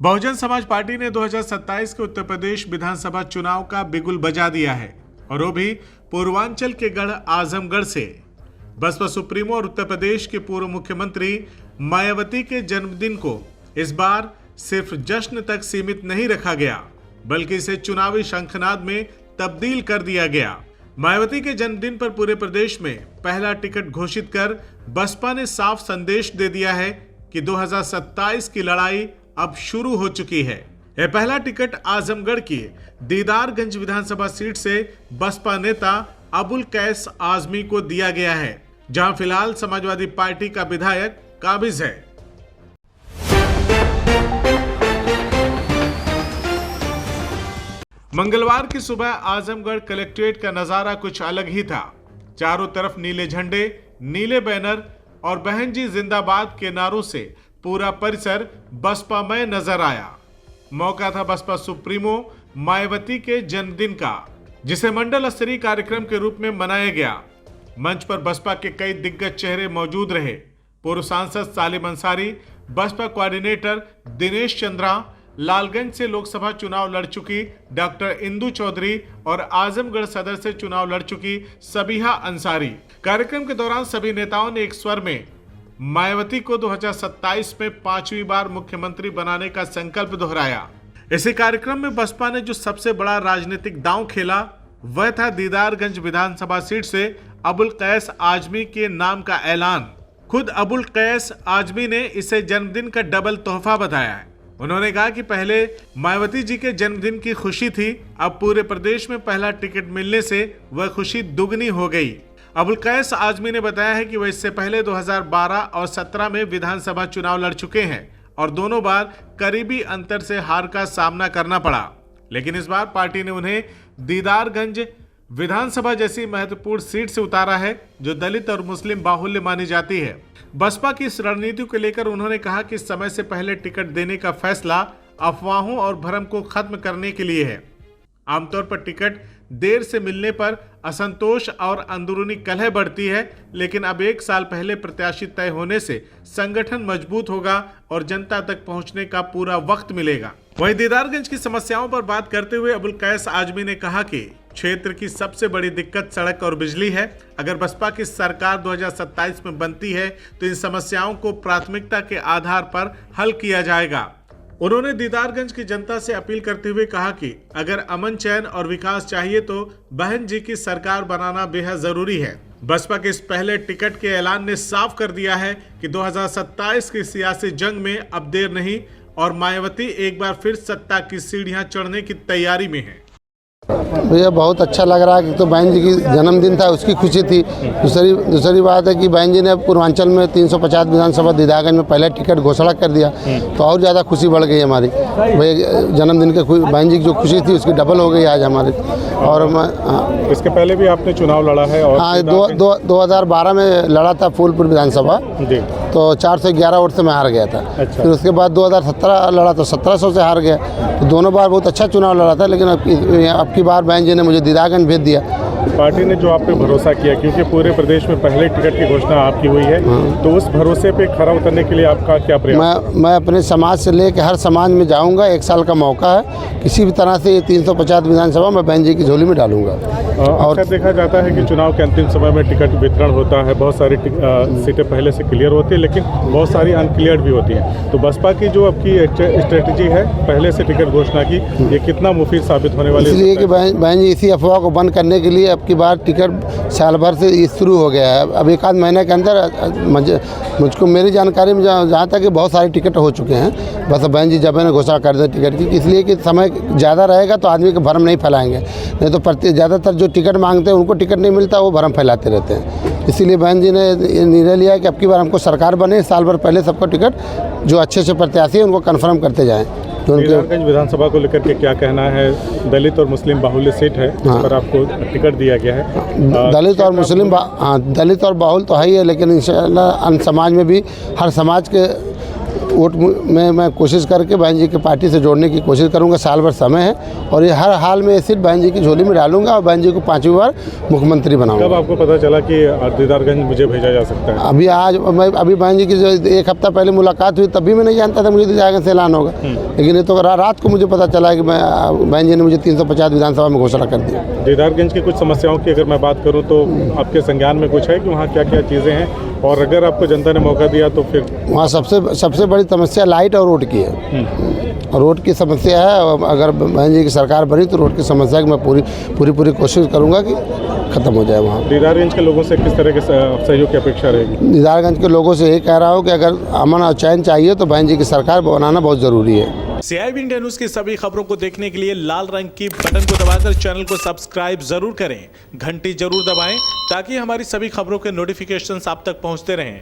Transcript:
Bahujan Samaj party ने 2027 के उत्तर प्रदेश विधानसभा चुनाव का बिगुल बजा दिया है और वो भी पूर्वांचल के गढ़ आजमगढ़ से। बसपा सुप्रीमो और उत्तर प्रदेश के पूर्व मुख्यमंत्री मायावती के जन्मदिन को इस बार सिर्फ जश्न तक सीमित नहीं रखा गया, बल्कि इसे चुनावी शंखनाद में तब्दील कर दिया गया। मायावती के जन्मदिन पर पूरे प्रदेश में पहला टिकट घोषित कर बसपा ने साफ संदेश दे दिया है कि 2027 की लड़ाई अब शुरू हो चुकी है। यह पहला टिकट आजमगढ़ की दीदारगंज विधानसभा सीट से बसपा नेता अबुल कैस आजमी को दिया गया है, जहां फिलहाल समाजवादी पार्टी का विधायक काबिज है। मंगलवार की सुबह आजमगढ़ कलेक्ट्रेट का नजारा कुछ अलग ही था। चारों तरफ नीले झंडे, नीले बैनर और बहन जी जिंदाबाद के नारों से पूरा परिसर बसपामय नजर आया। मौका था बसपा सुप्रीमो मायावती के जन्मदिन का, जिसे मंडल स्तरीय कार्यक्रम के रूप में मनाया गया। मंच पर बसपा के कई दिग्गज चेहरे मौजूद रहे। पूर्व सांसद सालिम अंसारी, बसपा कोऑर्डिनेटर दिनेश चंद्रा, लालगंज से लोकसभा चुनाव लड़ चुकी डॉक्टर इंदु चौधरी और आजमगढ़ सदर से चुनाव लड़ चुकी सबीहा अंसारी। कार्यक्रम के दौरान सभी नेताओं ने एक स्वर में मायावती को 2027 में 5वीं बार मुख्यमंत्री बनाने का संकल्प दोहराया। इसी कार्यक्रम में बसपा ने जो सबसे बड़ा राजनीतिक दांव खेला वह था दीदारगंज विधानसभा सीट से अबुल कैस आजमी के नाम का ऐलान। खुद अबुल कैस आजमी ने इसे जन्मदिन का डबल तोहफा बताया है। उन्होंने कहा कि पहले मायावती जी के जन्मदिन की खुशी थी, अब पूरे प्रदेश में पहला टिकट मिलने से वह खुशी दुगनी हो गई। अबुल कैस आजमी ने बताया है कि वह इससे पहले 2012 और 17 में विधानसभा चुनाव लड़ चुके हैं और दोनों बार करीबी अंतर से हार का सामना करना पड़ा, लेकिन इस बार पार्टी ने उन्हें दीदारगंज विधानसभा जैसी महत्वपूर्ण सीट से उतारा है, जो दलित और मुस्लिम बाहुल्य मानी जाती है। बसपा की इस रणनीति को लेकर उन्होंने कहा कि समय से पहले टिकट देने का फैसला अफवाहों और भ्रम को खत्म करने के लिए है। आमतौर पर टिकट देर से मिलने पर असंतोष और अंदरूनी कलह बढ़ती है, लेकिन अब 1 साल पहले प्रत्याशी तय होने से संगठन मजबूत होगा और जनता तक पहुंचने का पूरा वक्त मिलेगा। वहीं दीदारगंज की समस्याओं पर बात करते हुए अबुल कैस आजमी ने कहा कि क्षेत्र की सबसे बड़ी दिक्कत सड़क और बिजली है। अगर बसपा की सरकार 2027 में बनती है तो इन समस्याओं को प्राथमिकता के आधार पर हल किया जाएगा। उन्होंने दीदारगंज की जनता से अपील करते हुए कहा कि अगर अमन, चैन और विकास चाहिए तो बहन जी की सरकार बनाना बेहद जरूरी है। बसपा के इस पहले टिकट के ऐलान ने साफ कर दिया है कि 2027 की सियासी जंग में अब देर नहीं और मायावती एक बार फिर सत्ता की सीढ़ियां चढ़ने की तैयारी में है। भैया बहुत अच्छा लग रहा है कि तो बहन जी की जन्मदिन था, उसकी खुशी थी। दूसरी बात है कि बहन जी ने पूर्वांचल में 350 विधानसभा दीदारगंज में पहले टिकट घोषणा कर दिया, तो और ज़्यादा खुशी बढ़ गई हमारी। भैया जन्मदिन के बहन जी की जो खुशी थी उसकी डबल हो गई आज हमारी। और इसके पहले भी आपने चुनाव लड़ा है? और हाँ, 2012 में लड़ा था फूलपुर विधानसभा, तो 411 वोट से मैं हार गया था। अच्छा। फिर उसके बाद 2017 लड़ा तो 1700 से हार गया। तो दोनों बार बहुत अच्छा चुनाव लड़ा था, लेकिन अब की बार बहन जी ने मुझे दीदारगंज भेज दिया। पार्टी ने जो आप पे भरोसा किया, क्योंकि पूरे प्रदेश में पहले टिकट की घोषणा आपकी हुई है, तो उस भरोसे पे खरा उतरने के लिए आपका क्या प्रयास? मैं अपने समाज से लेकर हर समाज में जाऊंगा। 1 साल का मौका है, किसी भी तरह से ये 350 विधानसभा में बहन जी की झोली में डालूंगा। और देखा जाता है कि चुनाव के अंतिम समय में टिकट वितरण होता है, बहुत सारी सीटें पहले से क्लियर होती है, लेकिन बहुत सारी अनक्लियर भी होती हैं। तो बसपा की जो आपकी स्ट्रेटेजी है पहले से टिकट घोषणा की, ये कितना मुफीद साबित होने वाली है? इसलिए कि बहन जी इसी अफवाह को बंद करने के लिए अब की बार टिकट साल भर से शुरू हो गया है। अब 1 आध महीने के अंदर मुझको मेरी जानकारी में जहाँ तक कि बहुत सारे टिकट हो चुके हैं। बस बहन जी जब ने घोषणा कर दे टिकट की, इसलिए कि समय ज़्यादा रहेगा तो आदमी को भ्रम नहीं फैलाएंगे। नहीं तो ज़्यादातर जो टिकट मांगते हैं उनको टिकट नहीं मिलता, वो भ्रम फैलाते रहते हैं। इसीलिए बहन जी ने निर्णय लिया कि अब की बार हमको सरकार बने, साल भर पहले सबको टिकट जो अच्छे प्रत्याशी हैं उनको कन्फर्म करते जाएँ। तो दीदारगंज विधानसभा को लेकर के क्या कहना है? दलित और मुस्लिम बाहुल्य सीट है, इस पर आपको टिकट दिया गया है। दलित और मुस्लिम दलित और बाहुल तो है ही है, लेकिन इंशाल्लाह अन्य समाज में भी हर समाज के वोट में मैं कोशिश करके बहन जी की पार्टी से जोड़ने की कोशिश करूंगा। साल भर समय है और ये हर हाल में ये सीट बहन जी की झोली में डालूंगा और बहन जी को 5वीं बार मुख्यमंत्री बनाऊंगा। कब आपको पता चला कि दीदारगंज मुझे भेजा जा सकता है? अभी बहन जी की जो 1 हफ्ता पहले मुलाकात हुई तभी मैं नहीं जानता था मुझे दीदारगंज से ऐलान होगा, लेकिन ये तो रात को मुझे पता चला कि बहन जी ने मुझे 350 विधानसभा में घोषणा कर दी। दीदारगंज की कुछ समस्याओं की अगर मैं बात करूं तो आपके संज्ञान में कुछ है कि वहाँ क्या क्या चीज़ें हैं, और अगर आपको जनता ने मौका दिया तो फिर? वहाँ सबसे बड़ी समस्या लाइट और रोड की है। रोड की समस्या है, अगर बहन जी की सरकार बनी तो रोड की समस्या की मैं पूरी कोशिश करूँगा कि ख़त्म हो जाए वहाँ। दीदारगंज के लोगों से किस तरह के सहयोग की अपेक्षा रहेगी? दीदारगंज के लोगों से यही कह रहा हूँ कि अगर अमन और चैन चाहिए तो बहन जी की सरकार बनाना बहुत ज़रूरी है। CIB इंडिया न्यूज़ की सभी खबरों को देखने के लिए लाल रंग की बटन को दबाकर चैनल को सब्सक्राइब जरूर करें, घंटी जरूर दबाएं ताकि हमारी सभी खबरों के नोटिफिकेशंस आप तक पहुंचते रहें।